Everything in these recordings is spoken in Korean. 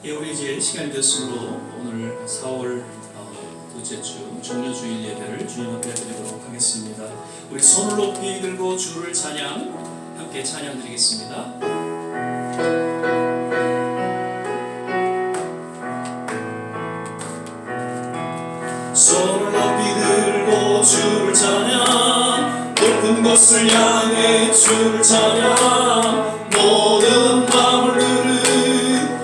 우리 이제 시간이 됐으므로 오늘 4월 둘째 주 종료주일 예배를 주님 앞에 드리도록 하겠습니다. 우리 손을 높이 들고 주를 찬양, 함께 찬양 드리겠습니다. 손을 높이 들고 주를 찬양, 높은 곳을 향해 주를 찬양, 모든 마음을 들으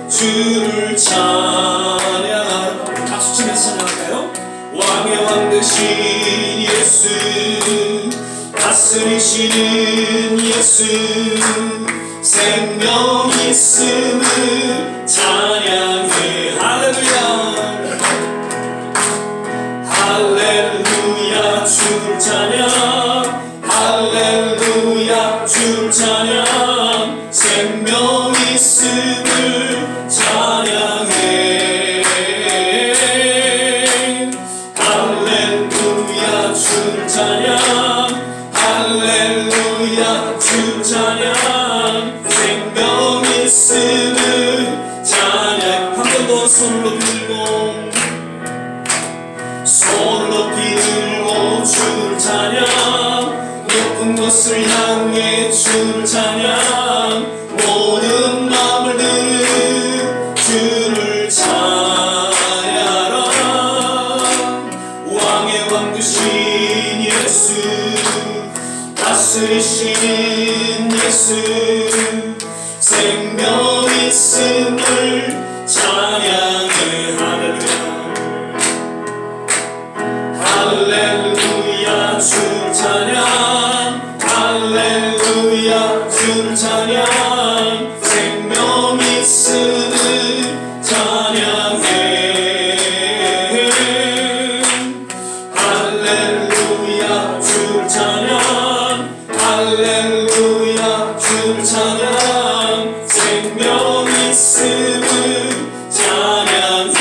주를 찬양하라. 박수 치면서 찬양할까요? 왕의 왕 되신 예수, 다스리시는 예수, 생명 있음을 찬양해. 할렐루야 할렐루야 주를 찬양, 할렐루야 주를 찬양, 생명 있음을 찬양해. 할렐루야 주를 찬양, 할렐루야 주를 찬양, 생명 있음을 찬양. 한 번 더 손을 높이 들고, 손을 높이 들고 주를 찬양, 높은 곳을 향해 주를 찬양, 모든 마음을 들으 주를 찬양하라. 왕의 왕 되신 예수, 다스리시는 예수, 생명 있음을 찬양해. 할렐루야 주를 찬양, 할렐루야 주를 찬양, 생명 있음을 찬양해. 할렐루야 주를 찬양, 할렐루야 주를 찬양, 생명 있음을 찬양해.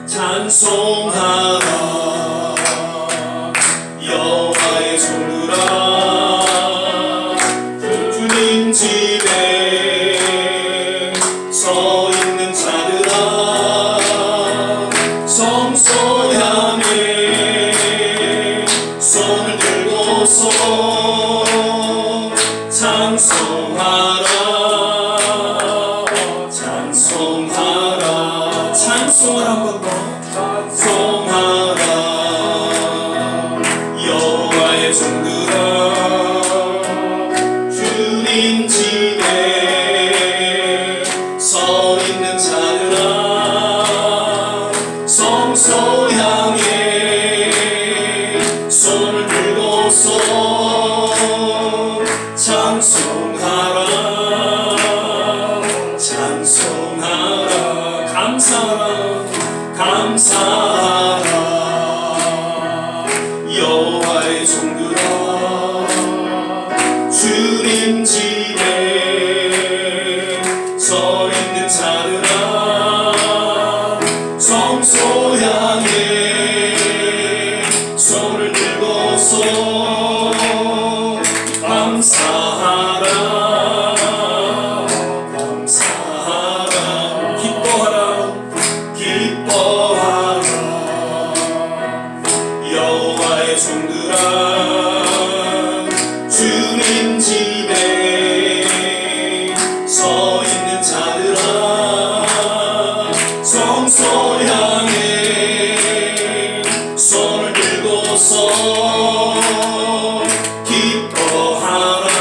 찬송하라 여호와의 종들아, 주님 집에 서 있는 자들아, 성소 향해 손을 들고서 찬송하라. 찬송하라, 찬송을 한 번 더. 찬송하라 여호와의 종들아, 주님 집에 서 있는 자들아, 성소 향해 손을 들고서 찬송하라. 찬송하라, 감사하라, 감사하라 여호와의 종들아, 주님 집에 서 있는 자들아, 성소 향해 손을 들고서 감사하라. 감사하라, 기뻐하라, 기뻐하라 여호와의 종들아, 주님 집에 서 있는 자들아, 성소 향해 손을 들고서 기뻐하라.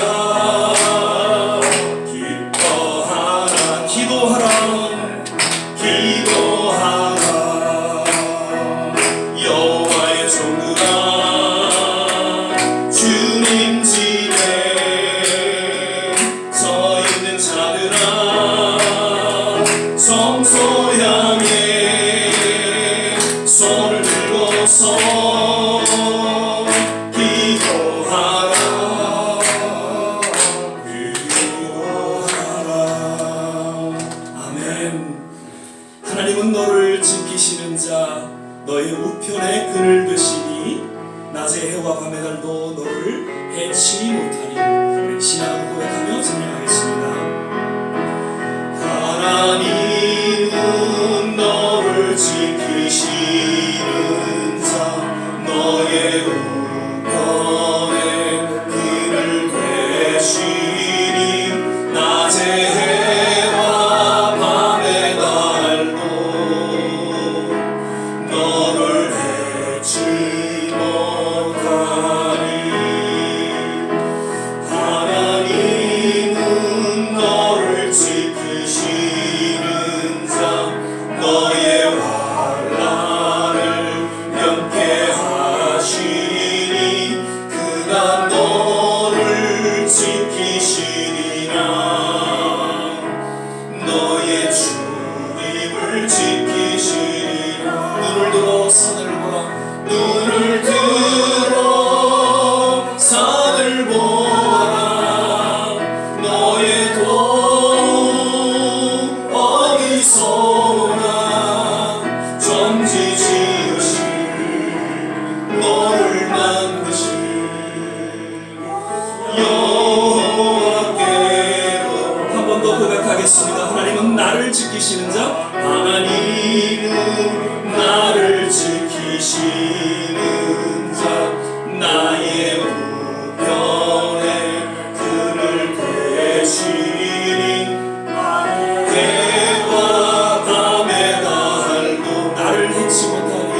기도하겠습니다. 하나님은 나를 지키시는 자, 하나님은 나를 지키시는 자, 나의 우편에 그를 대시니 해와 밤에 날도 나를 해치 못하니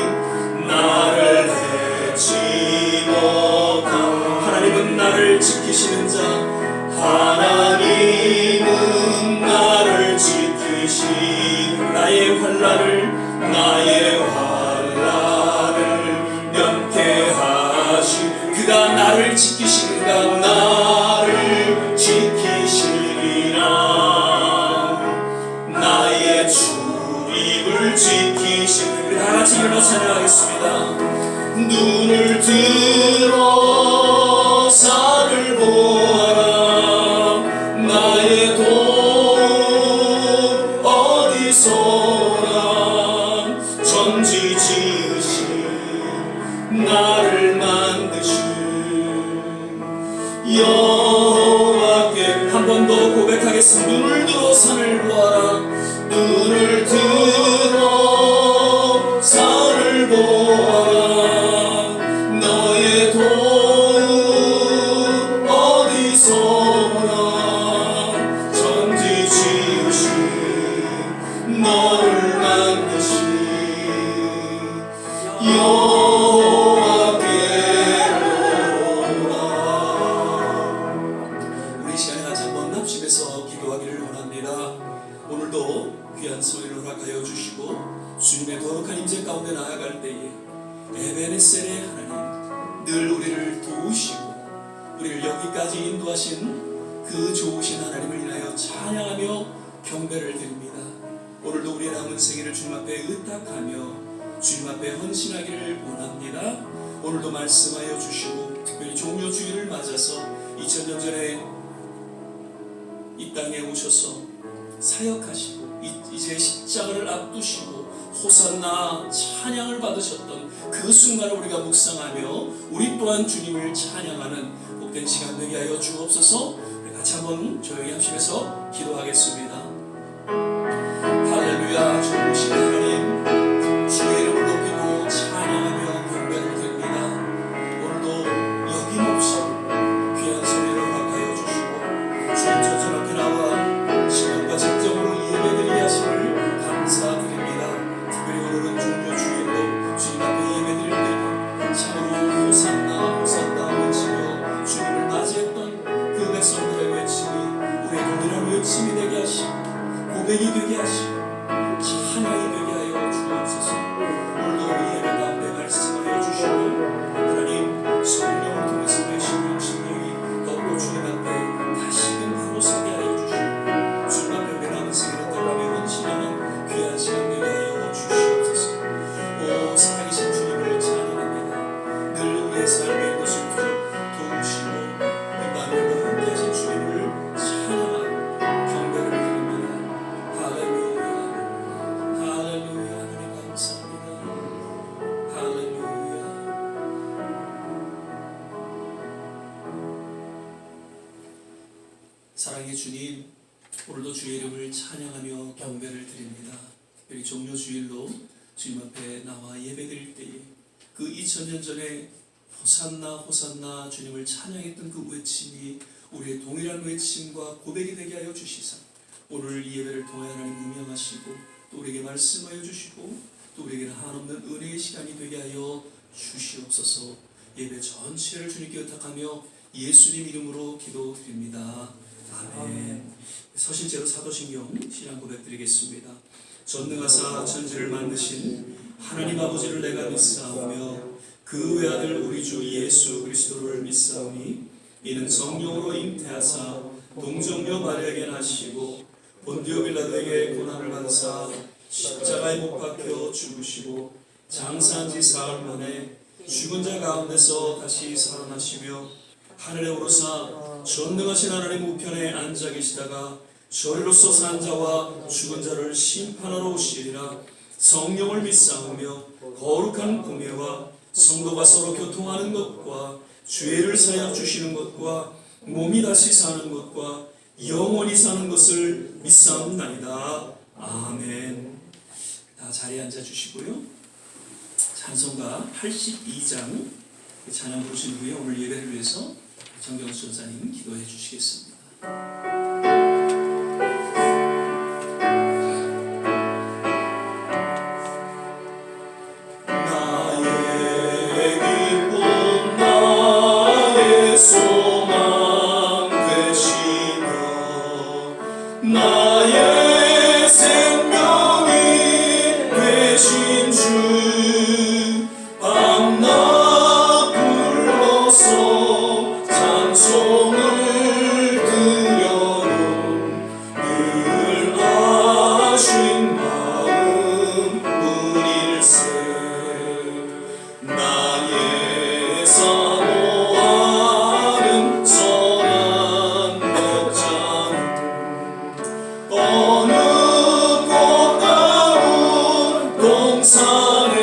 나를 해치 못하니 하나님은 나를 지키시는 자, 하나님은 나를 지키시 나의 환난을 면케하시 그가 나를 지키시는가 나를 지키시리라 나의 출입을 지키시 우리 다같이 일어나 찬양하겠습니다. 눈을 들어 산을 보아라 나의 도움 어디서나 천지 지으신 나를 만드신 여호와께 한 번 더 고백하겠습니다. 눈을 들어 산을 보아라 눈을 들어 산을 보아라 너의 도움 어디서나 천지 지으신 너를 만드신 여호와께로라. 우리 시간에 같이 한번 합심해서 기도하기를 원합니다. 오늘도 귀한 소리를 허락하여 주시고 주님의 거룩한 임재 가운데 나아갈 때에 에베네셀의 하나님 늘 우리를 도우시고 우리를 여기까지 인도하신 그 좋으신 하나님을 인하여 찬양하며 경배를 드립니다. 오늘도 우리의 남은 생애를 주님 앞에 의탁하며 주님 앞에 헌신하기를 원합니다. 오늘도 말씀하여 주시고 특별히 종료주일을 맞아서 2000년 전에 이 땅에 오셔서 사역하시고 이제 십자가를 앞두시고 호산나 찬양을 받으셨던 그 순간을 우리가 묵상하며 우리 또한 주님을 찬양하는 복된 시간 되게 하여 주옵소서. 같이 한번 조용히 합심해서 기도하겠습니다. 할렐루야. 좋으신 하나님 주의 이름을 높이고 찬양하며 경배를 드립니다. 오늘도 여김없이 귀한 소리를 허락하여 주시고 주님 저전 앞에 나와 신앙과 진정으로 예배드리게 하심을 감사드립니다. 특별히 오늘은 종료주일로 주님 앞에 예배드릴 때에 참으로 호산나 호산나 외치며 주님을 맞이했던 그 백성들의 외침이 우리의 동일한 외침이 되게 하시고 고백이 되게 하시고 찬양이 되게 하여 주옵소서. 오늘도 우리 예배 가운데 말씀하여 주시고 하나님 성령을 통해서 내시는 진리이 더욱더 주님 앞에 다시금 바로 서게 하여 주시고 주님 앞에 우리 남은 생애를 떠나며 헌신하는 귀한 시간 되게 하여 주시옵소서. 오 살아계신 주님을 찬양합니다. 늘 우리의 삶의 것을 도우시고 임마누엘과 함께하신 주님을 찬양하는 경배를 드립니다. 할렐루야 할렐루야. 하나님 감사합니다. 할렐루야. 사랑의 주님, 오늘도 주의 이름을 찬양하며 경배를 드립니다. 특별히 종료주일로 주님 앞에 나와 예배드릴 때에 그 2000년 전에 호산나 호산나 주님을 찬양했던 그 외침이 우리의 동일한 외침과 고백이 되게 하여 주시사 오늘 이 예배를 통해 하나님 음영하시고 또 우리에게 말씀하여 주시고 또 우리에게는 한없는 은혜의 시간이 되게 하여 주시옵소서. 예배 전체를 주님께 의탁하며 예수님 이름으로 기도드립니다. 아멘. 서신제로 사도신경 신앙 고백 드리겠습니다. 전능하사 천지를 만드신 하나님 아버지를 내가 믿사오며 그 외아들 우리 주 예수 그리스도를 믿사오니 이는 성령으로 잉태하사 동정녀 마리아에게 나시고 본디오 빌라도에게 고난을 받으사 십자가에 못 박혀 죽으시고 장사한 지 사흘 만에 죽은 자 가운데서 다시 살아나시며 하늘에 오르사 전능하신 하나님 우편에 앉아 계시다가 저리로서 산 자와 죽은 자를 심판하러 오시리라. 성령을 믿사오며 거룩한 공예와 성도가 서로 교통하는 것과 죄를 사여 주시는 것과 몸이 다시 사는 것과 영원히 사는 것을 믿사옵나이다. 아멘. 다 자리에 앉아 주시고요. 찬송가 82장 찬양 부르신 후에 오늘 예배를 위해서 정경수 전사님 기도해 주시겠습니다. 나의 생명이 되신 주 밤낮 불러서 찬송을 드려도 늘 아신 마음 뿐일세. 나의 사모하는 선한 목자는 어느 꽃가운 동산에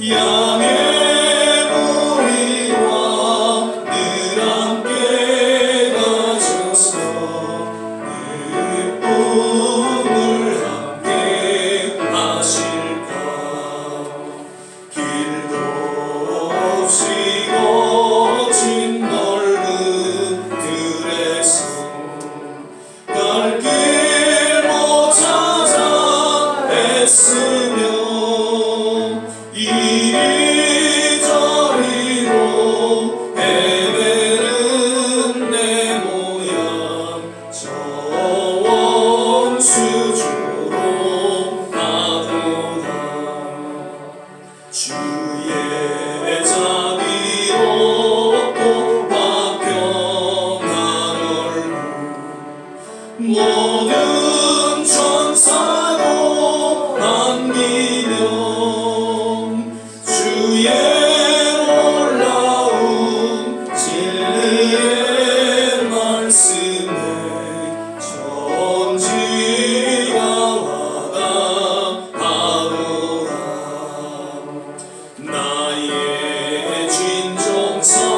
양의 무리와 늘 함께 가셔서 기쁨을 함께 하실까. 길도 없이 거친 넓은 들에서 갈 길 못 찾아 애쓰며 이리저리로 헤매는 내 모양 저 원수주로 가도다. 주의 자비로 또 화평한 얼굴 모든 천사도 안기며 주의 놀라운 진리의 말씀에 천지가 와닿하도다. 나의 진정 사모하는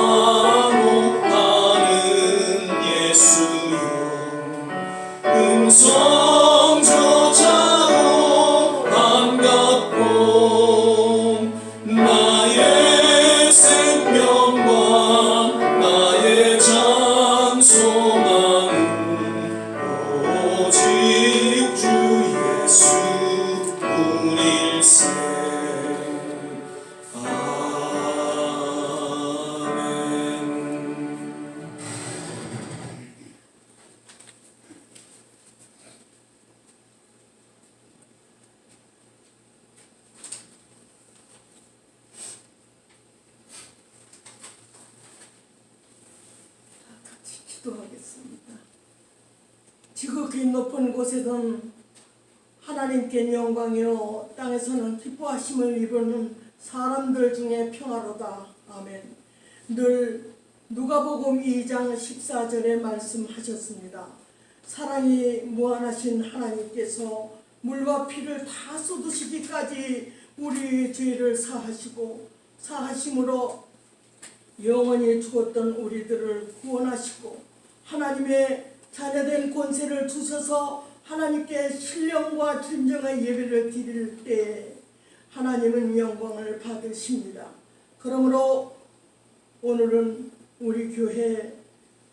예수여 음성조차도 반갑고 나의 생명과 나의 찬송하는 오직 주 예수 뿐일세. 아멘. 같이 기도하겠습니다. 지극히 높은 곳에서는 하나님께 영광이요 땅에서는 기뻐하심을 입는 사람들 중에 평화로다. 아멘. 늘 누가복음 2장 14절에 말씀하셨습니다. 사랑이 무한하신 하나님께서 물과 피를 다 쏟으시기까지 우리 죄를 사하시고 사하심으로 영원히 죽었던 우리들을 구원하시고 하나님의 자녀된 권세를 주셔서 하나님께 신령과 진정의 예배를 드릴 때 하나님은 영광을 받으십니다. 그러므로 오늘은 우리 교회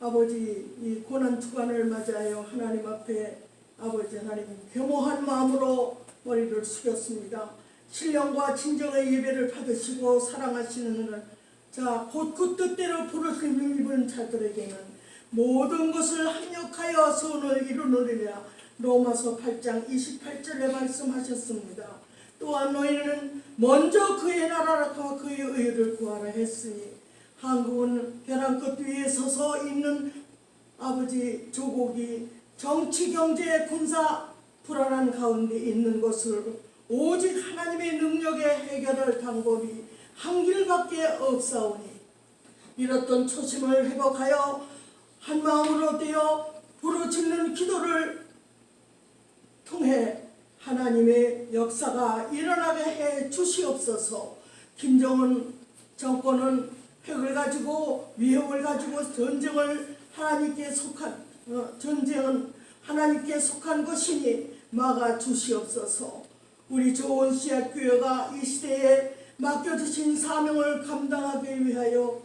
아버지 이 고난주간을 맞이하여 하나님 앞에 아버지 하나님 겸허한 마음으로 머리를 숙였습니다. 신령과 진정의 예배를 받으시고 사랑하시는 곧 그 뜻대로 부르심을 입은 자들에게는 모든 것을 합력하여 소원을 이루느니라. 로마서 8장 28절에 말씀하셨습니다. 또한 너희는 먼저 그의 나라와 그의 의를 구하라 했으니 한국은 벼랑 끝 위에 서서 있는 아버지 조국이 정치, 경제, 군사 불안한 가운데 있는 것을 오직 하나님의 능력의 해결할 방법이 한 길밖에 없사오니 잃었던 초심을 회복하여 한 마음으로 되어 부르짖는 기도를 통해 하나님의 역사가 일어나게 해 주시옵소서. 김정은 정권은 핵을 가지고 위협을 가지고 전쟁은 하나님께 속한 것이니 막아 주시옵소서. 우리 좋은 씨앗 교회가 이 시대에 맡겨주신 사명을 감당하기 위하여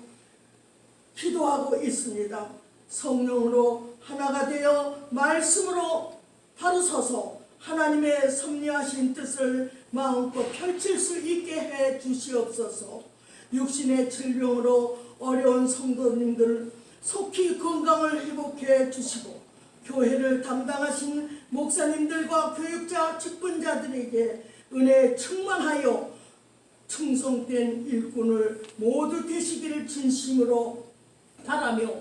기도하고 있습니다. 성령으로 하나가 되어 말씀으로 바로 서서 하나님의 섭리하신 뜻을 마음껏 펼칠 수 있게 해 주시옵소서. 육신의 질병으로 어려운 성도님들 속히 건강을 회복해 주시고, 교회를 담당하신 목사님들과 교육자, 직분자들에게 은혜 충만하여 충성된 일꾼을 모두 되시기를 진심으로 바라며,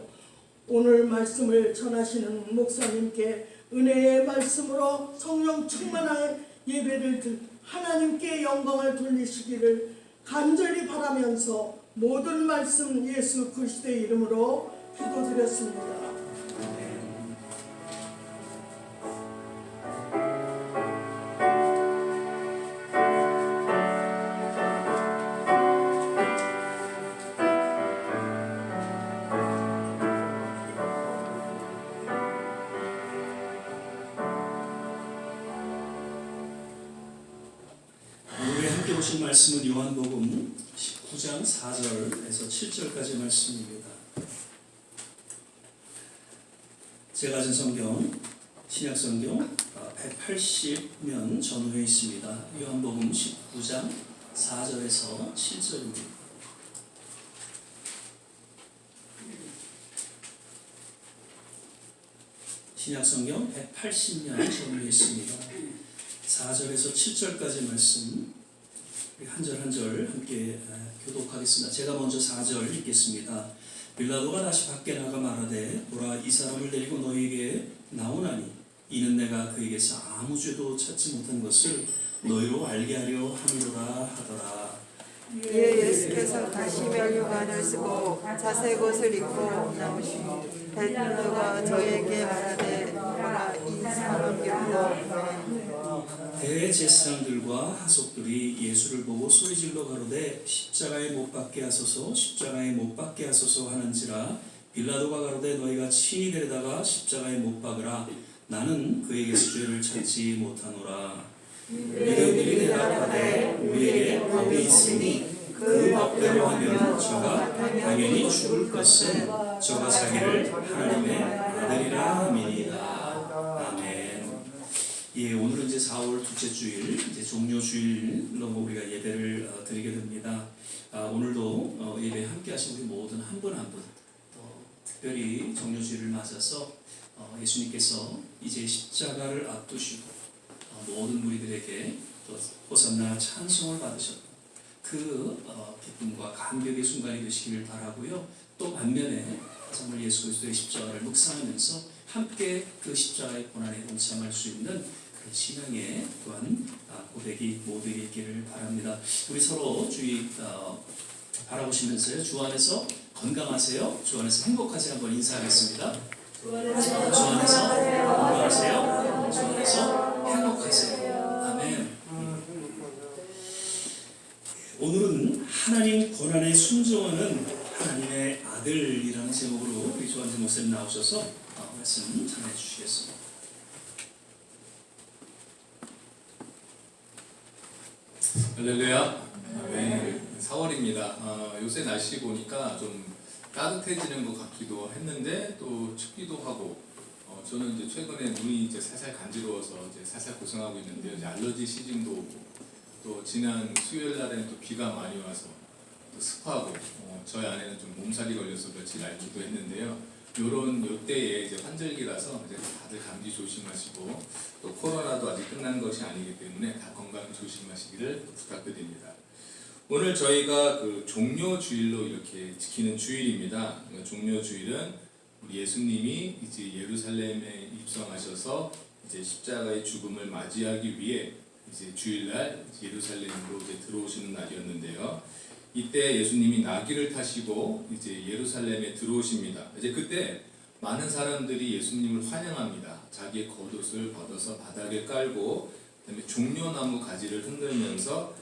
오늘 말씀을 전하시는 목사님께 은혜의 말씀으로 성령 충만한 예배를 하나님께 영광을 돌리시기를 간절히 바라면서 모든 말씀 예수 그리스도의 이름으로 기도드렸습니다. 오늘 함께 보신 말씀은 요한복음 19장 4절에서 7절까지 말씀입니다. 제가 가진 성경, 신약성경 180면 전후에 있습니다. 요한복음 19장 4절에서 7절입니다. 신약성경 180면 전후에 있습니다. 4절에서 7절까지 말씀 한 절 한 절 함께 교독하겠습니다. 제가 먼저 4절 읽겠습니다. 빌라도가 다시 밖에 나가 말하되 보라, 이 사람을 데리고 너희에게 나오나니 이는 내가 그에게서 아무 죄도 찾지 못한 것을 너희로 알게 하려 함이로라 하더라. 이에 예수께서 다시 면류관을 쓰고 자색 옷을 입고 나오시고 베드로가 저에게 말하되 보라, 이 사람이로다. 대제사장들과 하속들이 예수를 보고 소리질러 가로되 십자가에 못 박게 하소서, 십자가에 못 박게 하소서 하는지라. 빌라도가 가로되 너희가 친히 데려다가 십자가에 못 박으라. 나는 그에게서 죄를 찾지 못하노라. 유대인들이 대답하되 우리에게 법이 있으니 그 법대로 하면 저가 당연히 죽을 것은 저가 자기를 하나님의 아들이라 함이니이다. 아멘. 예, 오늘은 이제 4월 둘째 주일, 이제 종료 주일로 우리가 예배를 드리게 됩니다. 오늘도 예배 함께 하신 우리 모든 한 분 한 분, 특별히 종료 주일을 맞아서 예수님께서 이제 십자가를 앞두시고 모든 무리들에게 또 호산나 찬송을 받으셨던 그 기쁨과 감격의 순간이 되시기를 바라고요. 또 반면에 정말 예수 그리스도의 십자가를 묵상하면서 함께 그 십자가의 고난에 동참할 수 있는 그런 신앙의 또한 고백이 모두에게 있기를 바랍니다. 우리 서로 주의 바라보시면서요, 주 안에서 건강하세요, 주 안에서 행복하세요 한번 인사하겠습니다. 주 안에서 건강하세요, 주 안에서 행복하세요. 아멘. 오늘은 하나님 권한에 순종하는 하나님의 아들이라는 제목으로 우리 조한재 목사님 나오셔서 말씀 전해 주시겠습니다. 할렐루야. 네, 4월입니다. 요새 날씨 보니까 좀 따뜻해지는 것 같기도 했는데 또 춥기도 하고, 저는 이제 최근에 눈이 이제 살살 간지러워서 이제 살살 고생하고 있는데요. 이제 알러지 시즌도 오고, 또 지난 수요일 날에는 또 비가 많이 와서 또 습하고, 저희 아내는 좀 몸살이 걸려서 며칠 앓기도 했는데요. 요때에 이제 환절기라서 이제 다들 감기 조심하시고, 또 코로나도 아직 끝난 것이 아니기 때문에 다 건강 조심하시기를 부탁드립니다. 오늘 저희가 그 종료 주일로 이렇게 지키는 주일입니다. 종료 주일은 우리 예수님이 이제 예루살렘에 입성하셔서 이제 십자가의 죽음을 맞이하기 위해 이제 주일날 예루살렘으로 이제 들어오시는 날이었는데요. 이때 예수님이 나귀를 타시고 이제 예루살렘에 들어오십니다. 이제 그때 많은 사람들이 예수님을 환영합니다. 자기의 겉옷을 벗어서 바닥에 깔고, 그다음에 종려나무 가지를 흔들면서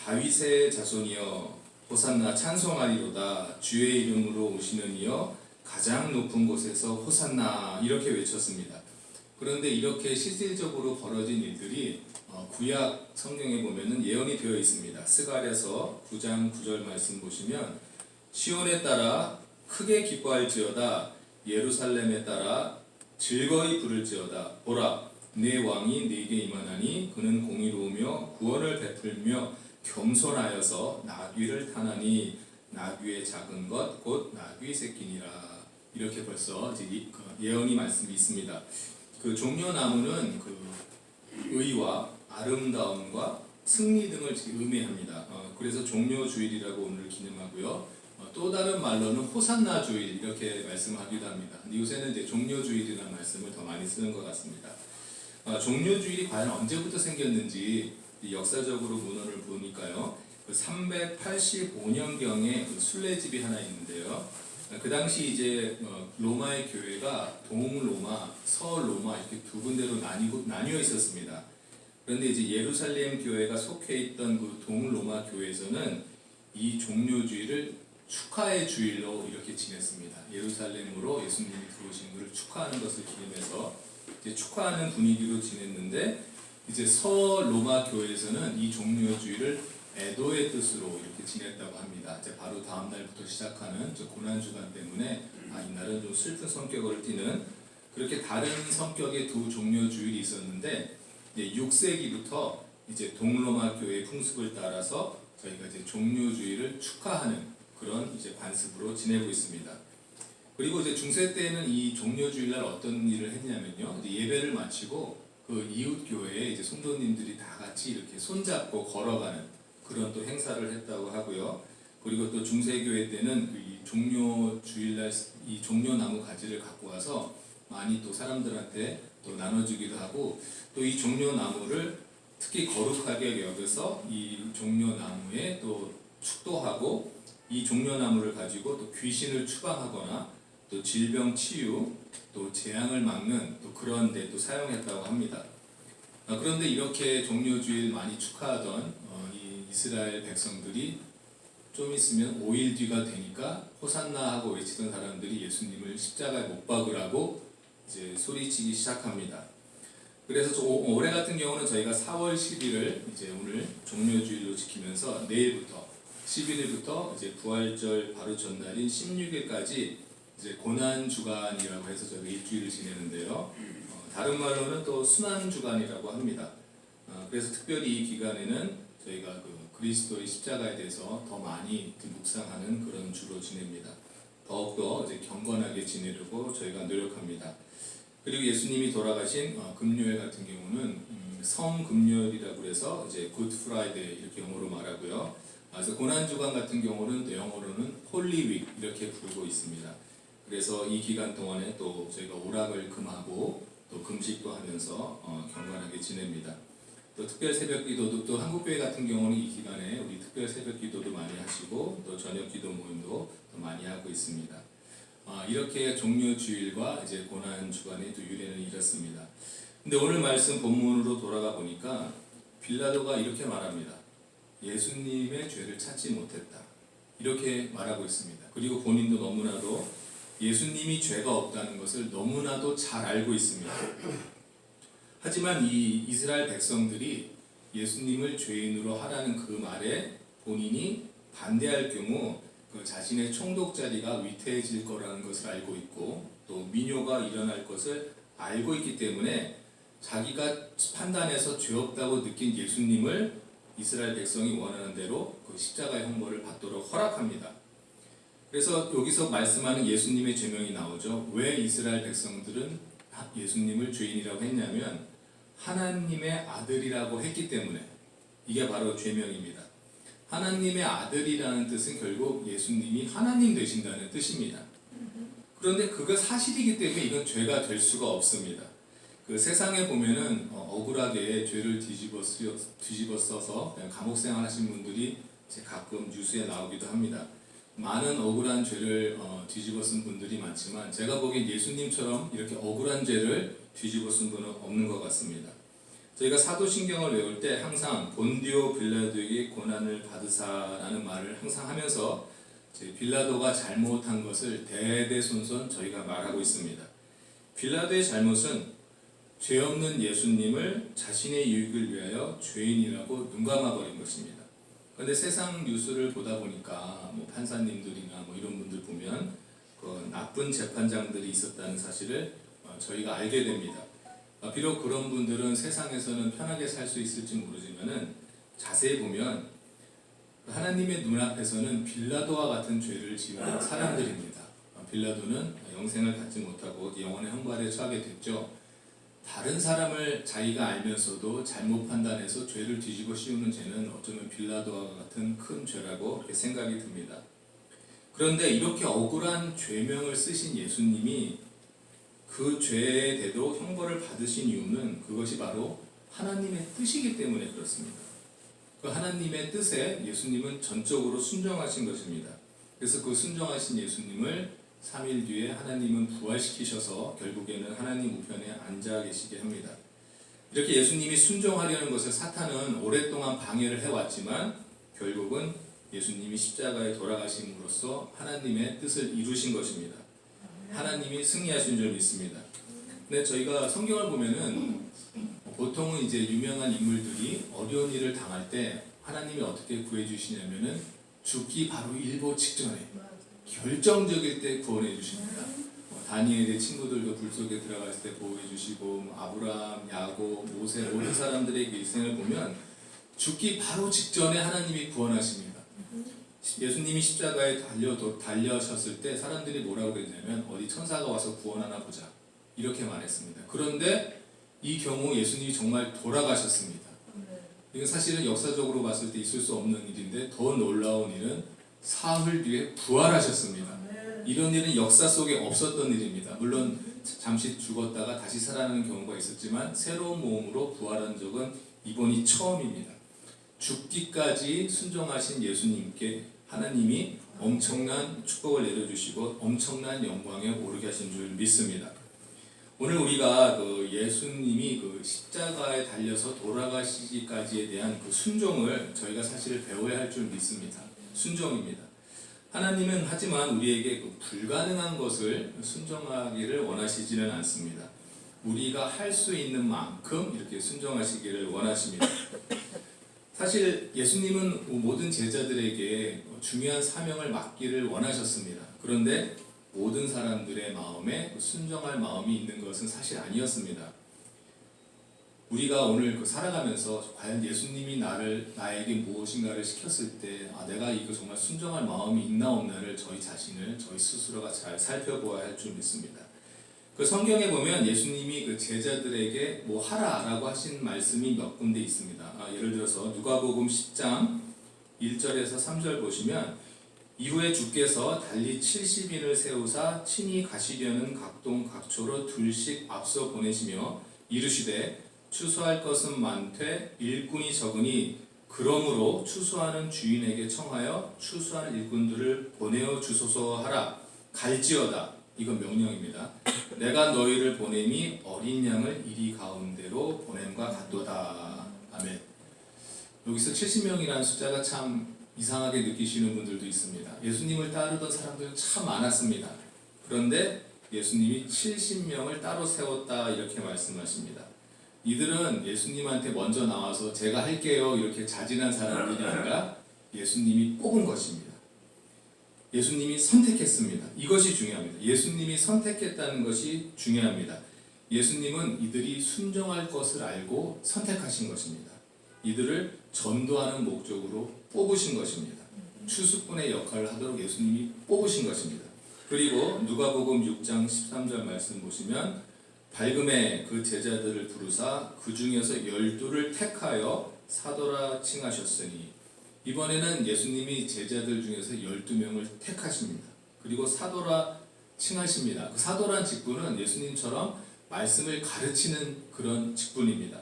다윗의 자손이여 호산나 찬송하리로다. 주의 이름으로 오시는 이여 가장 높은 곳에서 호산나 이렇게 외쳤습니다. 그런데 이렇게 실질적으로 벌어진 일들이 구약 성경에 보면은 예언이 되어 있습니다. 스가랴서 9장 9절 말씀 보시면 시온에 따라 크게 기뻐할지어다. 예루살렘에 따라 즐거이 부를지어다. 보라, 내 왕이 네게 임하나니 그는 공의로우며 구원을 베풀며 겸손하여서 나귀를 타나니 나귀의 작은 것 곧 나귀 새끼니라. 이렇게 벌써 예언이 말씀이 있습니다. 그 종려나무는 그 의와 아름다움과 승리 등을 의미합니다. 그래서 종려주일이라고 오늘 기념하고요. 또 다른 말로는 호산나 주일 이렇게 말씀하기도 합니다. 근데 요새는 이제 종려주일이라는 말씀을 더 많이 쓰는 것 같습니다. 종려주일이 과연 언제부터 생겼는지 역사적으로 문헌을 보니까요. 385년경에 순례집이 하나 있는데요. 그 당시 이제 로마의 교회가 동로마, 서로마 이렇게 두 군데로 나뉘어 있었습니다. 그런데 이제 예루살렘 교회가 속해 있던 그 동로마 교회에서는 이 종려주일을 축하의 주일로 이렇게 지냈습니다. 예루살렘으로 예수님이 들어오신 것을 축하하는 것을 기념해서 이제 축하하는 분위기로 지냈는데 이제 서로마 교회에서는 이 종려주일을 애도의 뜻으로 이렇게 지냈다고 합니다. 이제 바로 다음 날부터 시작하는 고난 주간 때문에 이날은 좀 슬픈 성격을 띠는 그렇게 다른 성격의 두 종려주일이 있었는데 이제 6세기부터 이제 동로마 교회의 풍습을 따라서 저희가 이제 종려주일을 축하하는 그런 이제 관습으로 지내고 있습니다. 그리고 이제 중세 때는 이 종려주일날 어떤 일을 했냐면요, 이제 예배를 마치고 그 이웃 교회에 이제 성도님들이 다 같이 이렇게 손잡고 걸어가는 그런 또 행사를 했다고 하고요. 그리고 또 중세교회 때는 이 종려주일날 이 종려나무 가지를 갖고 와서 많이 또 사람들한테 또 나눠주기도 하고 또 이 종려나무를 특히 거룩하게 여겨서 이 종려나무에 또 축도하고 이 종려나무를 가지고 또 귀신을 추방하거나 또 질병 치유 또 재앙을 막는 또 그런 데 또 사용했다고 합니다. 그런데 이렇게 종려주일 많이 축하하던 이 이스라엘 백성들이 좀 있으면 5일 뒤가 되니까 호산나 하고 외치던 사람들이 예수님을 십자가에 못 박으라고 이제 소리치기 시작합니다. 그래서 올해 같은 경우는 저희가 4월 10일을 이제 오늘 종려주일로 지키면서 내일부터 11일부터 이제 부활절 바로 전날인 16일까지 이제 고난 주간이라고 해서 저희가 일주일을 지내는데요. 다른 말로는 또 순환 주간이라고 합니다. 그래서 특별히 이 기간에는 저희가 그 그리스도의 십자가에 대해서 더 많이 묵상하는 그런 주로 지냅니다. 더욱더 이제 경건하게 지내려고 저희가 노력합니다. 그리고 예수님이 돌아가신 금요일 같은 경우는 성금요일이라고 해서 이제 굿 프라이데이 이렇게 영어로 말하고요. 그래서 고난 주간 같은 경우는 또 영어로는 홀리 윅 이렇게 부르고 있습니다. 그래서 이 기간 동안에 또 저희가 오락을 금하고 또 금식도 하면서 경건하게 지냅니다. 또 특별 새벽 기도도 또 한국교회 같은 경우는 이 기간에 우리 특별 새벽 기도도 많이 하시고 또 저녁 기도 모임도 또 많이 하고 있습니다. 이렇게 종려주일과 이제 고난 주간의 또 유래는 이렇습니다. 근데 오늘 말씀 본문으로 돌아가 보니까 빌라도가 이렇게 말합니다. 예수님의 죄를 찾지 못했다. 이렇게 말하고 있습니다. 그리고 본인도 너무나도 예수님이 죄가 없다는 것을 너무나도 잘 알고 있습니다. 하지만 이 이스라엘 백성들이 예수님을 죄인으로 하라는 그 말에 본인이 반대할 경우 그 자신의 총독자리가 위태해질 거라는 것을 알고 있고 또 민요가 일어날 것을 알고 있기 때문에 자기가 판단해서 죄 없다고 느낀 예수님을 이스라엘 백성이 원하는 대로 그 십자가의 형벌을 받도록 허락합니다. 그래서 여기서 말씀하는 예수님의 죄명이 나오죠. 왜 이스라엘 백성들은 예수님을 죄인이라고 했냐면 하나님의 아들이라고 했기 때문에 이게 바로 죄명입니다. 하나님의 아들이라는 뜻은 결국 예수님이 하나님 되신다는 뜻입니다. 그런데 그거 사실이기 때문에 이건 죄가 될 수가 없습니다. 그 세상에 보면은 억울하게 죄를 뒤집어 써서 감옥 생활하신 분들이 가끔 뉴스에 나오기도 합니다. 많은 억울한 죄를 뒤집어 쓴 분들이 많지만 제가 보기엔 예수님처럼 이렇게 억울한 죄를 뒤집어 쓴 분은 없는 것 같습니다. 저희가 사도신경을 외울 때 항상 본디오 빌라도에게 고난을 받으사라는 말을 항상 하면서 빌라도가 잘못한 것을 대대손손 저희가 말하고 있습니다. 빌라도의 잘못은 죄 없는 예수님을 자신의 유익을 위하여 죄인이라고 눈감아버린 것입니다. 그런데 세상 뉴스를 보다 보니까 판사님들이나 이런 분들 보면 그 나쁜 재판장들이 있었다는 사실을 저희가 알게 됩니다. 비록 그런 분들은 세상에서는 편하게 살 수 있을지 모르지만은 자세히 보면 하나님의 눈앞에서는 빌라도와 같은 죄를 지은 사람들입니다. 빌라도는 영생을 갖지 못하고 영원의 형벌에 처하게 됐죠. 다른 사람을 자기가 알면서도 잘못 판단해서 죄를 뒤집어 씌우는 죄는 어쩌면 빌라도와 같은 큰 죄라고 이렇게 생각이 듭니다. 그런데 이렇게 억울한 죄명을 쓰신 예수님이 그 죄에 대도 형벌을 받으신 이유는 그것이 바로 하나님의 뜻이기 때문에 그렇습니다. 그 하나님의 뜻에 예수님은 전적으로 순종하신 것입니다. 그래서 그 순종하신 예수님을 3일 뒤에 하나님은 부활시키셔서 결국에는 하나님 우편에 앉아 계시게 합니다. 이렇게 예수님이 순종하려는 것을 사탄은 오랫동안 방해를 해왔지만 결국은 예수님이 십자가에 돌아가심으로써 하나님의 뜻을 이루신 것입니다. 하나님이 승리하신 줄 믿습니다. 근데 저희가 성경을 보면은 보통은 이제 유명한 인물들이 어려운 일을 당할 때 하나님이 어떻게 구해주시냐면은 죽기 바로 일보 직전에 결정적일 때 구원해 주십니다. 다니엘의 친구들도 불 속에 들어갔을 때 보호해 주시고 아브라함, 야곱, 모세 모든 사람들의 일생을 보면 죽기 바로 직전에 하나님이 구원하십니다. 예수님이 십자가에 달려셨을 때 사람들이 뭐라고 그랬냐면 어디 천사가 와서 구원하나 보자 이렇게 말했습니다. 그런데 이 경우 예수님이 정말 돌아가셨습니다. 이건 사실은 역사적으로 봤을 때 있을 수 없는 일인데 더 놀라운 일은 사흘 뒤에 부활하셨습니다. 이런 일은 역사 속에 없었던 일입니다. 물론 잠시 죽었다가 다시 살아나는 경우가 있었지만 새로운 몸으로 부활한 적은 이번이 처음입니다. 죽기까지 순종하신 예수님께 하나님이 엄청난 축복을 내려주시고 엄청난 영광에 오르게 하신 줄 믿습니다. 오늘 우리가 그 예수님이 그 십자가에 달려서 돌아가시기까지에 대한 그 순종을 저희가 사실 배워야 할 줄 믿습니다. 순종입니다. 하나님은 하지만 우리에게 그 불가능한 것을 순종하기를 원하시지는 않습니다. 우리가 할 수 있는 만큼 이렇게 순종하시기를 원하십니다. 사실 예수님은 모든 제자들에게 중요한 사명을 맡기를 원하셨습니다. 그런데 모든 사람들의 마음에 순종할 마음이 있는 것은 사실 아니었습니다. 우리가 오늘 살아가면서 과연 예수님이 나에게 무엇인가를 시켰을 때 내가 이거 정말 순종할 마음이 있나 없나를 저희 자신을 저희 스스로가 잘 살펴보아야 할 줄 믿습니다. 그 성경에 보면 예수님이 그 제자들에게 뭐 하라라고 하신 말씀이 몇 군데 있습니다. 예를 들어서 누가복음 10장 1절에서 3절 보시면 이후에 주께서 달리 70인을 세우사 친히 가시려는 각동 각초로 둘씩 앞서 보내시며 이르시되 추수할 것은 많되 일꾼이 적으니 그러므로 추수하는 주인에게 청하여 추수할 일꾼들을 보내어 주소서 하라. 갈지어다. 이건 명령입니다. 내가 너희를 보냄이 어린 양을 이리 가운데로 보냄과 같도다. 아멘. 여기서 70명이라는 숫자가 참 이상하게 느끼시는 분들도 있습니다. 예수님을 따르던 사람들은 참 많았습니다. 그런데 예수님이 70명을 따로 세웠다 이렇게 말씀하십니다. 이들은 예수님한테 먼저 나와서 제가 할게요 이렇게 자진한 사람들이 아니라 예수님이 뽑은 것입니다. 예수님이 선택했습니다. 이것이 중요합니다. 예수님이 선택했다는 것이 중요합니다. 예수님은 이들이 순종할 것을 알고 선택하신 것입니다. 이들을 전도하는 목적으로 뽑으신 것입니다. 추수꾼의 역할을 하도록 예수님이 뽑으신 것입니다. 그리고 누가복음 6장 13절 말씀 보시면 밝음에 그 제자들을 부르사 그 중에서 12를 택하여 사도라 칭하셨으니 이번에는 예수님이 제자들 중에서 12명을 택하십니다. 그리고 사도라 칭하십니다. 그 사도란 직분은 예수님처럼 말씀을 가르치는 그런 직분입니다.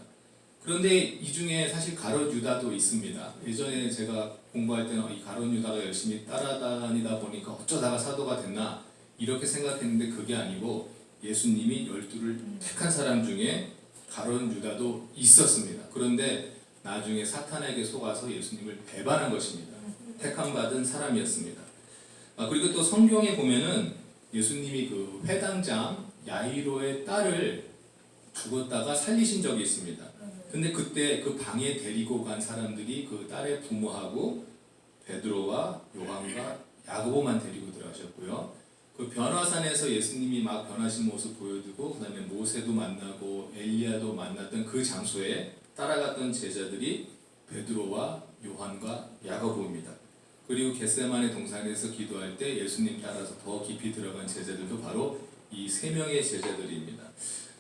그런데 이 중에 사실 가룟 유다도 있습니다. 예전에 제가 공부할 때는 이 가룟 유다가 열심히 따라다니다 보니까 어쩌다가 사도가 됐나 이렇게 생각했는데 그게 아니고 예수님이 12를 택한 사람 중에 가룟 유다도 있었습니다. 그런데 나중에 사탄에게 속아서 예수님을 배반한 것입니다. 택함받은 사람이었습니다. 그리고 또 성경에 보면은 예수님이 그 회당장 야이로의 딸을 죽었다가 살리신 적이 있습니다. 근데 그때 그 방에 데리고 간 사람들이 그 딸의 부모하고 베드로와 요한과 야고보만 데리고 들어가셨고요. 그 변화산에서 예수님이 막 변하신 모습 보여주고 그 다음에 모세도 만나고 엘리야도 만났던 그 장소에 따라갔던 제자들이 베드로와 요한과 야고보입니다. 그리고 겟세마네 동산에서 기도할 때 예수님 따라서 더 깊이 들어간 제자들도 바로 이 세 명의 제자들입니다.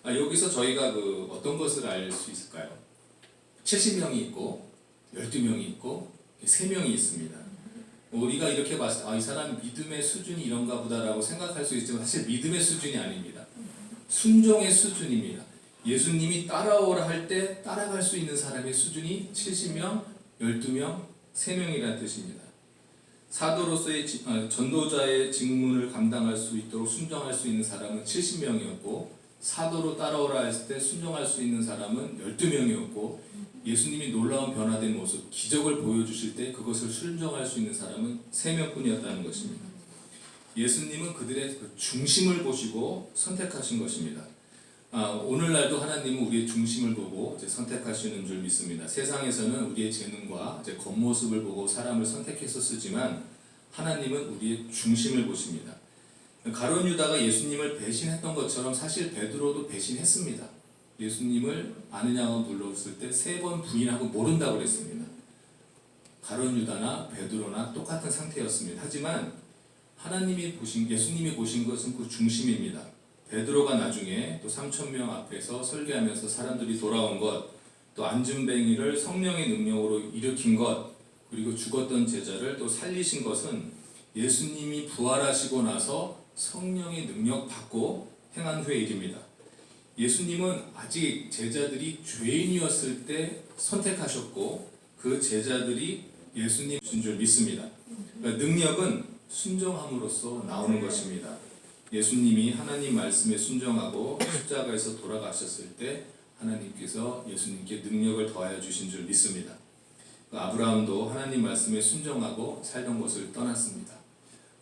여기서 저희가 그 어떤 것을 알 수 있을까요? 70명이 있고 12명이 있고 3명이 있습니다. 우리가 이렇게 봤을 때 이 사람 믿음의 수준이 이런가 보다라고 생각할 수 있지만 사실 믿음의 수준이 아닙니다. 순종의 수준입니다. 예수님이 따라오라 할 때 따라갈 수 있는 사람의 수준이 70명, 12명, 3명이라는 뜻입니다. 사도로서의 전도자의 직분을 감당할 수 있도록 순종할 수 있는 사람은 70명이었고 사도로 따라오라 했을 때 순종할 수 있는 사람은 12명이었고 예수님이 놀라운 변화된 모습, 기적을 보여주실 때 그것을 순종할 수 있는 사람은 3명뿐이었다는 것입니다. 예수님은 그들의 그 중심을 보시고 선택하신 것입니다. 오늘날도 하나님은 우리의 중심을 보고 이제 선택하시는 줄 믿습니다. 세상에서는 우리의 재능과 이제 겉모습을 보고 사람을 선택해서 쓰지만 하나님은 우리의 중심을 보십니다. 가룟 유다가 예수님을 배신했던 것처럼 사실 베드로도 배신했습니다. 예수님을 아느냐고 물었을 때 3번 부인하고 모른다고 그랬습니다. 가룟 유다나 베드로나 똑같은 상태였습니다. 하지만 예수님이 보신 것은 그 중심입니다. 베드로가 나중에 또 3,000명 앞에서 설교하면서 사람들이 돌아온 것, 또 안진뱅이를 성령의 능력으로 일으킨 것, 그리고 죽었던 제자를 또 살리신 것은 예수님이 부활하시고 나서 성령의 능력 받고 행한 후의 일입니다. 예수님은 아직 제자들이 죄인이었을 때 선택하셨고 그 제자들이 예수님이신 줄 믿습니다. 그러니까 능력은 순종함으로써 나오는 것입니다. 예수님이 하나님 말씀에 순종하고 십자가에서 돌아가셨을 때 하나님께서 예수님께 능력을 더하여 주신 줄 믿습니다. 아브라함도 하나님 말씀에 순종하고 살던 것을 떠났습니다.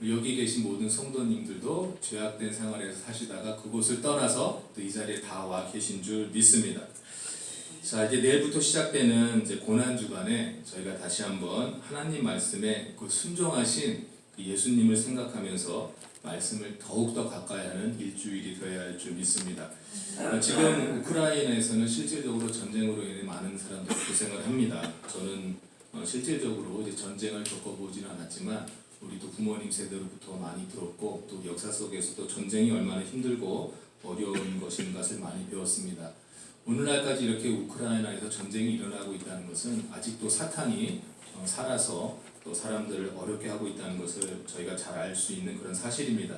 여기 계신 모든 성도님들도 죄악된 생활에서 사시다가 그곳을 떠나서 또 이 자리에 다 와 계신 줄 믿습니다. 자, 이제 내일부터 시작되는 이제 고난 주간에 저희가 다시 한번 하나님 말씀에 그 순종하신 그 예수님을 생각하면서 말씀을 더욱더 가까이 하는 일주일이 되어야 할 줄 믿습니다. 지금 우크라이나에서는 실질적으로 전쟁으로 인해 많은 사람들이 고생을 합니다. 저는 실질적으로 이제 전쟁을 겪어보지는 않았지만 우리도 부모님 세대로부터 많이 들었고 또 역사 속에서도 전쟁이 얼마나 힘들고 어려운 것인가를 많이 배웠습니다. 오늘날까지 이렇게 우크라이나에서 전쟁이 일어나고 있다는 것은 아직도 사탄이 살아서 또 사람들을 어렵게 하고 있다는 것을 저희가 잘 알 수 있는 그런 사실입니다.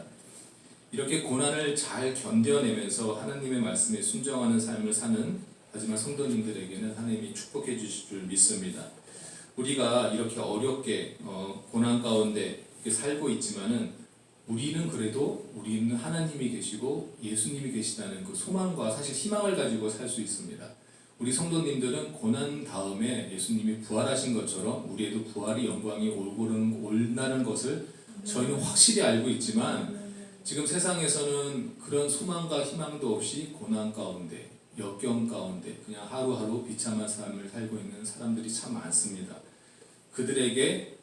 이렇게 고난을 잘 견뎌내면서 하나님의 말씀에 순종하는 삶을 사는 하지만 성도님들에게는 하나님이 축복해 주실 줄 믿습니다. 우리가 이렇게 어렵게 고난 가운데 살고 있지만은 우리는 하나님이 계시고 예수님이 계시다는 그 소망과 사실 희망을 가지고 살 수 있습니다. 우리 성도님들은 고난 다음에 예수님이 부활하신 것처럼 우리에도 부활의 영광이 올나는 것을 저희는 확실히 알고 있지만 지금 세상에서는 그런 소망과 희망도 없이 고난 가운데, 역경 가운데 그냥 하루하루 비참한 삶을 살고 있는 사람들이 참 많습니다. 그들에게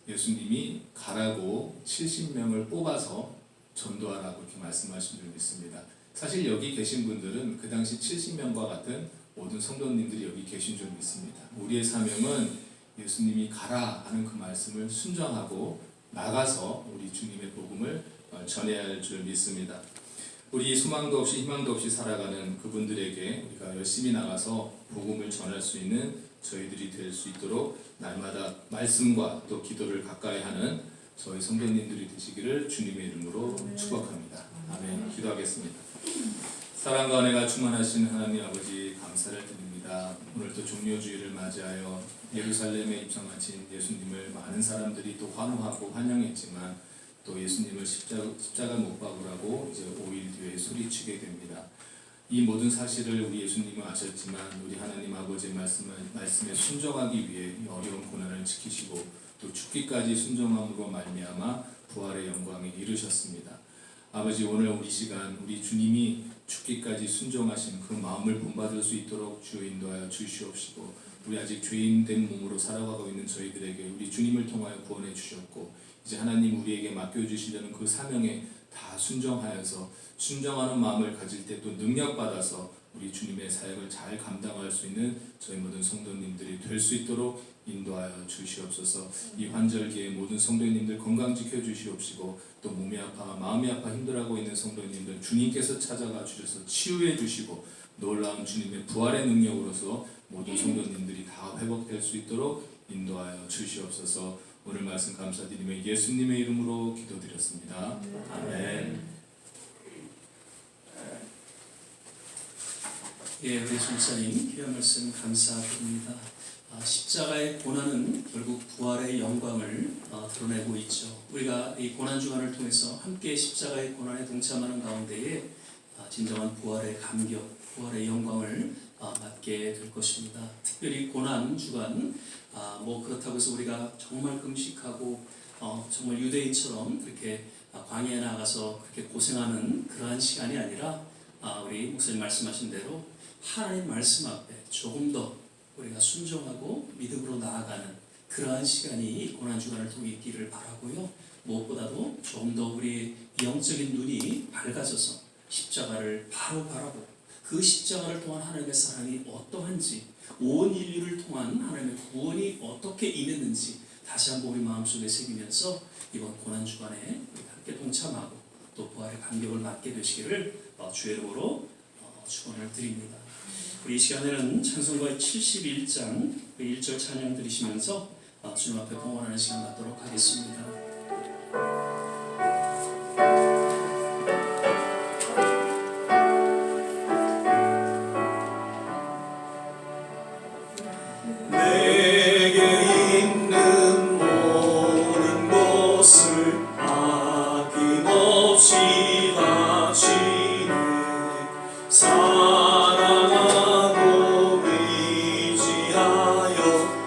예수님이 가라고 70명을 뽑아서 전도하라고 이렇게 말씀하신 줄 믿습니다. 사실 여기 계신 분들은 그 당시 70명과 같은 모든 성도님들이 여기 계신 줄 믿습니다. 우리의 사명은 예수님이 가라 하는 그 말씀을 순종하고 나가서 우리 주님의 복음을 전해야 할 줄 믿습니다. 우리 소망도 없이 희망도 없이 살아가는 그분들에게 우리가 열심히 나가서 복음을 전할 수 있는 저희들이 될 수 있도록 날마다 말씀과 또 기도를 가까이 하는 저희 성도님들이 되시기를 주님의 이름으로 축복합니다. 아멘. 기도하겠습니다. 사랑과 은혜가 충만하신 하나님 아버지 감사를 드립니다. 오늘도 종료주일을 맞이하여 예루살렘에 입성하신 예수님을 많은 사람들이 또 환호하고 환영했지만 또 예수님을 십자가 못 박으라고 이제 5일 뒤에 소리치게 됩니다. 이 모든 사실을 우리 예수님은 아셨지만 우리 하나님 아버지의 말씀에 순종하기 위해 이 어려운 고난을 지키시고 또 죽기까지 순종함으로 말미암아 부활의 영광에 이르셨습니다. 아버지, 오늘 우리 시간 우리 주님이 죽기까지 순종하신 그 마음을 본받을 수 있도록 주여 인도하여 주시옵시고, 우리 아직 죄인된 몸으로 살아가고 있는 저희들에게 우리 주님을 통하여 구원해 주셨고, 이제 하나님 우리에게 맡겨주시려는 그 사명에 다 순종하여서 순종하는 마음을 가질 때 또 능력받아서 우리 주님의 사역을 잘 감당할 수 있는 저희 모든 성도님들이 될 수 있도록 인도하여 주시옵소서. 이 환절기에 모든 성도님들 건강 지켜주시옵시고, 또 몸이 아파 마음이 아파 힘들어하고 있는 성도님들 주님께서 찾아가 주셔서 치유해 주시고, 놀라운 주님의 부활의 능력으로서 모든 성도님들이 다 회복될 수 있도록 인도하여 주시옵소서. 오늘 말씀 감사드리며 예수님의 이름으로 기도드렸습니다. 아멘. 예, 우리 중사님 귀한 말씀 감사드립니다. 십자가의 고난은 결국 부활의 영광을 드러내고 있죠. 우리가 이 고난 주간을 통해서 함께 십자가의 고난에 동참하는 가운데에 진정한 부활의 감격, 부활의 영광을 맞게 될 것입니다. 특별히 고난 주간, 뭐 그렇다고 해서 우리가 정말 금식하고 정말 유대인처럼 그렇게 광야에 나가서 그렇게 고생하는 그러한 시간이 아니라 우리 목사님 말씀하신 대로 하나님 말씀 앞에 조금 더 우리가 순종하고 믿음으로 나아가는 그러한 시간이 고난주간을 통해 있기를 바라고요. 무엇보다도 조금 더 우리 영적인 눈이 밝아져서 십자가를 바로 바라보고 그 십자가를 통한 하나님의 사랑이 어떠한지, 온 인류를 통한 하나님의 구원이 어떻게 임했는지 다시 한번 우리 마음속에 새기면서 이번 고난주간에 우리 함께 동참하고 또 부활의 감격을 맞게 되시기를 주의 이름으로 축원을 드립니다. 우리 이 시간에는 찬송가 71장 1절 찬양 드리시면서 주님 앞에 봉헌하는 시간 갖도록 하겠습니다. 내게 있는 모든 것을 아낌없이 바치는 사랑하고 의지하여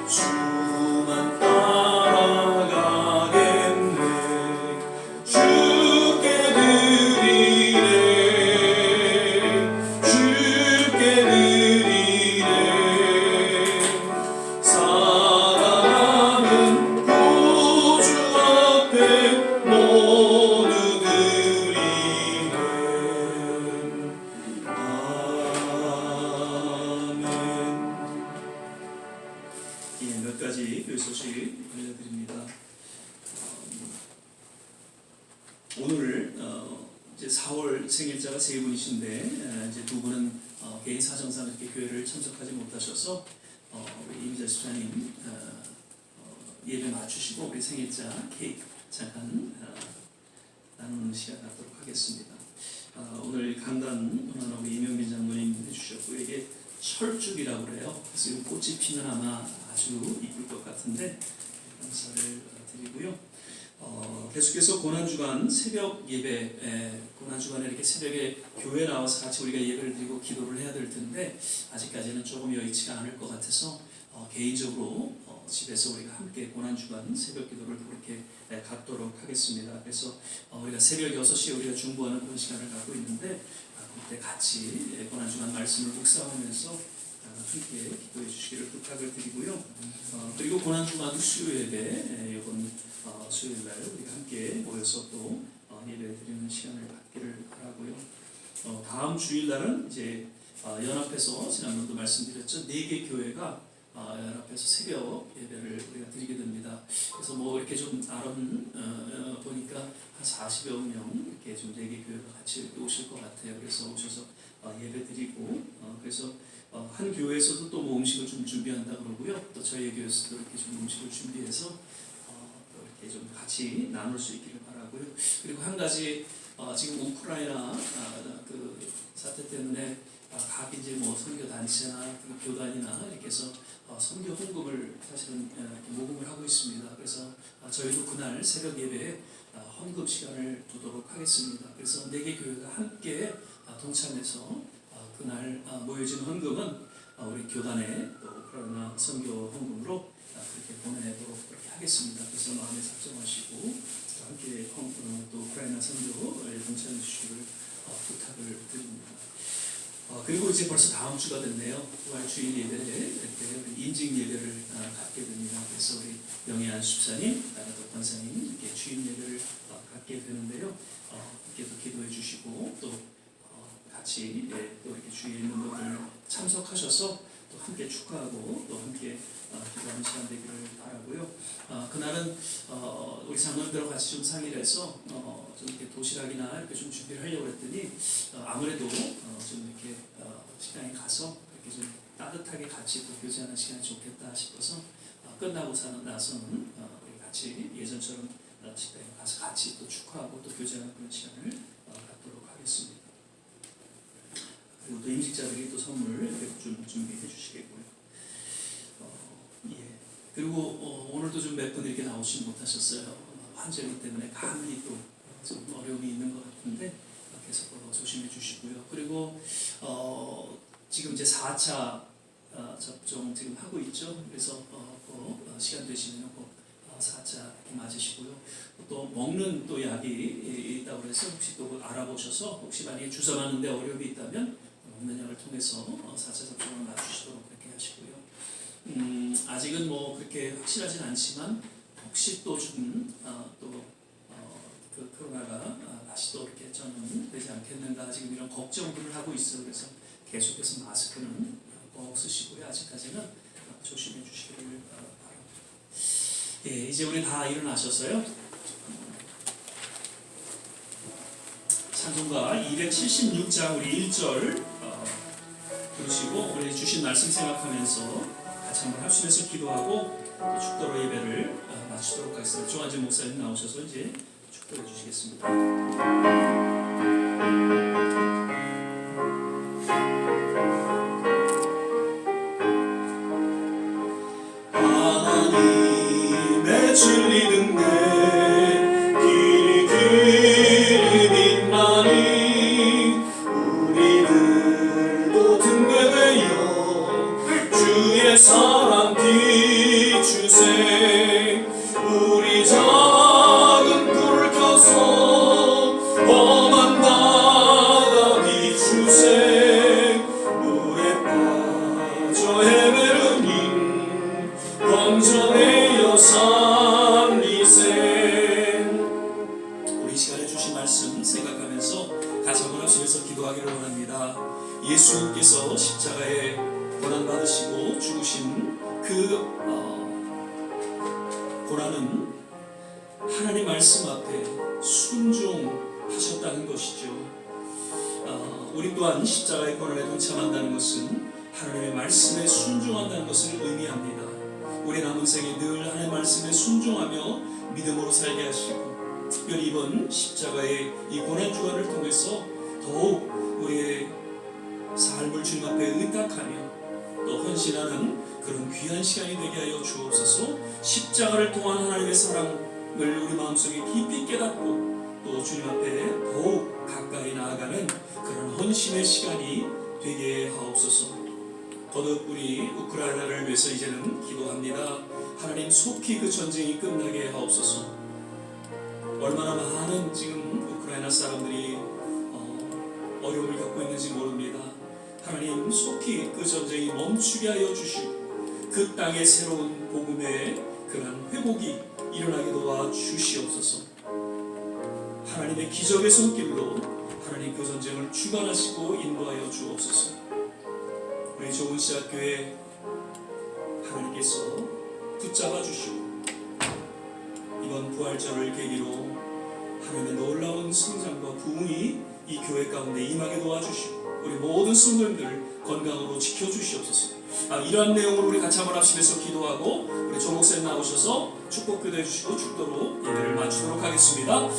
주만 따라가겠네. 주께 드리네, 주께 드리네. 사랑하는 구주 앞에 모두 드리네. 예, 몇 가지 교회 소식 알려드립니다. 오늘 이제 4월 생일자가 세 분이신데 이제 두 분은 개인 사정상 이렇게 교회를 참석하지 못하셔서 우리 이미자 집사님 예배 맞추시고 우리 생일자 케이크 잠깐 나누는 시간 갖도록 하겠습니다. 오늘 강단 우리 이명빈 장로님 해주셨고, 이게 철쭉이라고 그래요. 그래서 이 꽃이 피면 아마 아주 이쁠 것 같은데 감사를 드리고요. 계속해서 고난주간 새벽 예배, 고난주간에 이렇게 새벽에 교회 나와서 같이 우리가 예배를 드리고 기도를 해야 될 텐데 아직까지는 조금 여의치가 않을 것 같아서 개인적으로 집에서 우리가 함께 고난주간 새벽 기도를 그렇게 갖도록 하겠습니다. 그래서 우리가 새벽 6시에 우리가 중보하는 그런 시간을 갖고 있는데 그때 같이 고난주간 말씀을 묵상하면서 함께 기도해 주시기를 부탁을 드리고요. 그리고 고난주간 수요예배, 이번 수요일날 우리가 함께 모여서 또 예배 드리는 시간을 갖기를 바라고요. 다음 주일날은 이제 연합해서 지난번도 말씀드렸죠. 4개 교회가 연합해서 새벽 예배를 우리가 드리게 됩니다. 그래서 뭐 이렇게 좀 나름 보니까 한 40여 명 이렇게 좀 4개 교회가 같이 오실 것 같아요. 그래서 오셔서 예배 드리고 그래서 한 교회에서도 또 뭐 음식을 좀 준비한다 그러고요. 또 저희 교회에서도 이렇게 좀 음식을 준비해서 또 이렇게 좀 같이 나눌 수 있기를 바라고요. 그리고 한 가지 지금 우크라이나 그 사태 때문에 각 이제 뭐 선교 단체나 교단이나 이렇게 해서 선교 헌금을 사실은 모금을 하고 있습니다. 그래서 저희도 그날 새벽 예배에 헌금 시간을 두도록 하겠습니다. 그래서 4개 교회가 함께 동참해서 그 그날 모여진 헌금은 우리 교단의 또 우크라이나 선교 헌금으로 그렇게 보내도록 그렇게 하겠습니다. 그래서 마음에 작정하시고 또 함께 또 우크라이나 선교에 동참해 주시기를 부탁을 드립니다. 그리고 이제 벌써 다음 주가 됐네요. 부활 주일 예배 이렇게 인증 예배를 갖게 됩니다. 그래서 우리 명예한 집사님, 또 권사님 이렇게 주일 예배를 갖게 되는데요. 이렇게 또 기도해 주시고 또 같이 또 이렇게 주위에 있는 분들 참석하셔서 또 함께 축하하고 또 함께 기도하는 시간 되기를 바라고요. 그날은 우리 장로님들하고 같이 좀 상의를 해서 좀 이렇게 도시락이나 이렇게 좀 준비를 하려고 했더니 아무래도 좀 이렇게 식당에 가서 이렇게 좀 따뜻하게 같이 또 교제하는 시간이 좋겠다 싶어서 끝나고 나서는 우리 같이 예전처럼 식당에 가서 같이 또 축하하고 또 교제하는 그런 시간을 갖도록 하겠습니다. 그리고 또 임직자들이 또 선물 이렇게 좀 준비해 주시겠고요. 예. 그리고 오늘도 좀 몇 분 이렇게 나오지 못하셨어요. 환절기 때문에 감기 또 좀 어려움이 있는 것 같은데 계속 조심해 주시고요. 그리고 지금 이제 4차 접종 지금 하고 있죠. 그래서 시간 되시면 꼭 4차 이렇게 맞으시고요. 또 먹는 또 약이 있다고 해서 혹시 또 알아보셔서 혹시 만약에 주사 맞는데 어려움이 있다면 먹는 약을 통해서 4차 접종을 맞추시도록 그렇게 하시고요. 아직은 뭐 그렇게 확실하진 않지만 혹시 또 좀 그 코로나가 다시 또 이렇게 전염되지 않겠는가 지금 이런 걱정들을 하고 있어요. 그래서 계속해서 마스크는 꼭 쓰시고요. 아직까지는 조심해 주시기를 바랍니다. 예, 이제 우리 다 일어나셔서요. 찬송가 276장 우리 1절 부르시고 우리 주신 말씀 생각하면서 같이 한번 합심해서 기도하고 또 축도로 예배를 마치도록 하겠습니다. 조한재 목사님 나오셔서 이제 축도해 주시겠습니다. 하나님의 진리 등대 길이 빛나니 우리들도 등대되어 주의 사랑 비추세 우리 작은 불을 켜서 험한 바다 비추세 물에 빠져 헤매는 인 건져내어 살리세. 우리 시간에 주신 말씀 생각하면서 같이 한번 합심해서 기도하기를 원합니다. 예수님께서 십자가에 고난받으시고 죽으신 그 고난은 하나님 말씀 앞에 순종하셨다는 것이죠. 우리 또한 십자가의 고난에 동참한다는 것은 하나님의 말씀에 순종한다는 것을 의미합니다. 우리 남은 생에 늘 하나님의 말씀에 순종하며 믿음으로 살게 하시고 특별히 이번 십자가의 이 고난 주간을 통해서 더욱 우리의 삶을 주님 앞에 의탁하며 또 헌신하는 그런 귀한 시간이 되게 하여 주옵소서. 십자가를 통한 하나님의 사랑을 우리 마음속에 깊이 깨닫고 또 주님 앞에 더욱 가까이 나아가는 그런 헌신의 시간이 되게 하옵소서. 거듭 우리 우크라이나를 위해서 이제는 기도합니다. 하나님 속히 그 전쟁이 끝나게 하옵소서. 얼마나 많은 지금 우크라이나 사람들이 어려움을 겪고 있는지 모릅니다. 하나님 속히 그 전쟁이 멈추게 하여 주시고 그 땅의 새로운 복음의 그런 회복이 일어나게 도와 주시옵소서. 하나님의 기적의 손길로 하나님 그 전쟁을 주관하시고 인도하여 주옵소서. 우리 좋은 씨앗교회 하나님께서 붙잡아 주시고 이번 부활절을 계기로 하나님의 놀라운 성장과 부흥이 이 교회 가운데 임하게 도와주시고 우리 모든 성도님들 건강으로 지켜주시옵소서. 이러한 내용으로 우리 같이 한번 합심해서 기도하고 우리 조목쌤 나오셔서 축복 기도해 주시고 축도로 예배를 마치도록 하겠습니다.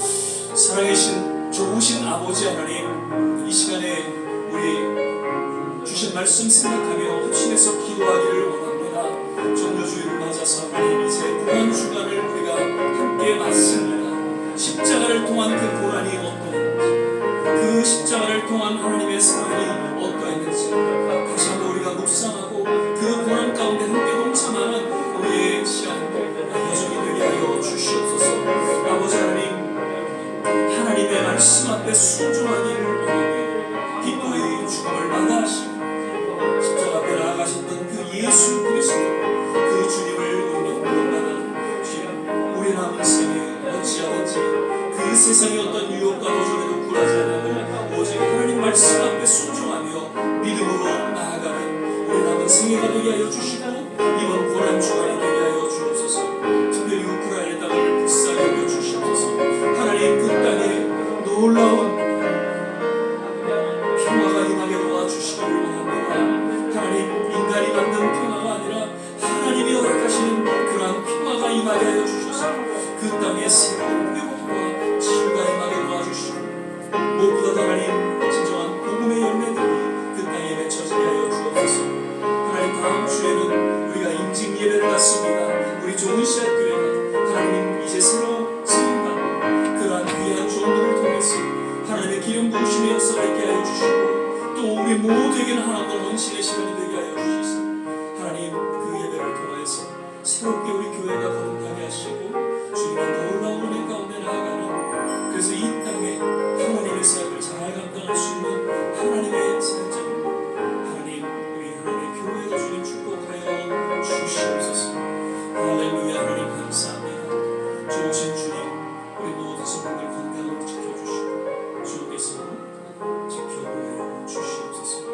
살아계신 좋으신 아버지 하나님, 이 시간에 우리 주신 말씀 생각하며 합심해서 기도하기를 원합니다. 정료주일을 맞아서 하나님 이제 고난 주간을 우리가 함께 맞습니다. 십자가를 통한 그 고난이 어떠했는지, 그 십자가를 통한 하나님의 사랑이 어떠했는지 하나님 죽음을 마다하시고 십자가 앞에 나아가셨던 그 예수 그리스도 그 주님을 우리는 구원받아 주여 우리 남은 생에 어찌하든지 그 세상의 어떤 유혹과 도전에도 굴하지 않고 오직 하나님 말씀 앞에 순종하며 믿음으로 나아가는 우리 남은 생애가 되게 하여 주시고 이번 고난 주간이 되게 하여 주옵소서. 특별히 우크라이나 땅을 불쌍히 여겨 주시옵소서. 하나님 그 땅에 놀라운 평화가 임하게 도와주시기를 원합니다. 하나님 인간이 만든 평화가 아니라 하나님이 허락하시는 그러한 평화가 임하게 하여 주셔서 그 땅에 새로운 회복과 치유가 임하게 도와주시고 무엇보다도 하나님 진정한 복음의 열매들이 그 땅에 맺혀지게 하여 주옵소서. 하나님 다음 주에는 우리가 임직 예배를 갖습니다. 우리 좋은 씨앗 교회가 하나님 이제 새로 세운다 그러한 귀한 종들을 통해서 하나님의 기름 부으심의 역사가 있게 하여 주시고 또 우리 모두에게는 하나님과 헌신의 시간이 되게 하여 주시소. 하나님 그 예배를 통해서 새롭게 우리 교회가 거듭나게 하시고 주님의 놀라운 은혜 가운데 나아가는 그래서 이 땅에 하나님의 사역을 잘 감당할 수 있는 하나님의 사역자입니다. 하나님 우리 하나님의 교회가 주님 축복하여 주시옵소서. 할렐루야. 하나님 감사합니다. 좋으신 주님 우리 모든 성도들 건강을 지켜주시고 주께서 지켜보여 주시옵소서.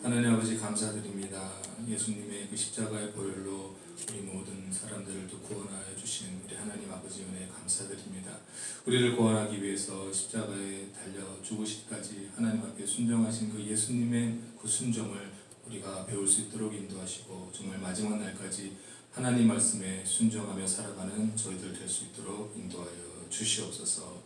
하나님 아버지 감사드립니다. 예수님의 그 십자가의 보혈로 우리 모든 사람들을 또 구원하여 주신 우리 하나님 아버지 은혜 감사드립니다. 우리를 구원하기 위해서 십자가에 달려 죽으시기까지 하나님 앞에 순종하신 그 예수님의 그 순종을 우리가 배울 수 있도록 인도하시고 정말 마지막 날까지 하나님 말씀에 순종하며 살아가는 저희들 될 수 있도록 인도하여 주시옵소서.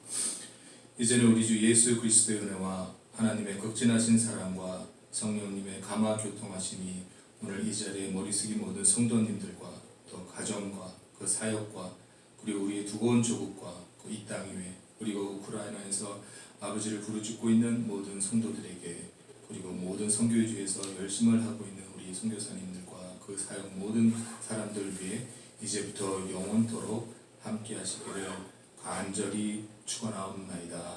이제는 우리 주 예수 그리스도의 은혜와 하나님의 극진하신 사랑과 성령님의 감화 교통하심이 오늘 이 자리에 머리 숙인 모든 성도님들과 또 가정과 그 사역과 그리고 우리의 두고 온 조국과 그 이 땅 위에 그리고 우크라이나에서 아버지를 부르짖고 있는 모든 성도들에게 그리고 모든 선교주에서 열심을 하고 있는 우리 선교사님들과 그 사역 모든 사람들 위해 이제부터 영원토록 함께 하시기를 간절히 축원하옵나이다.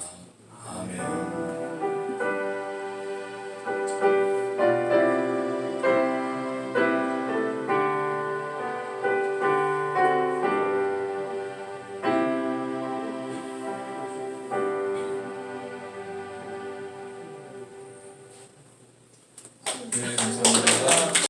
아멘. 네.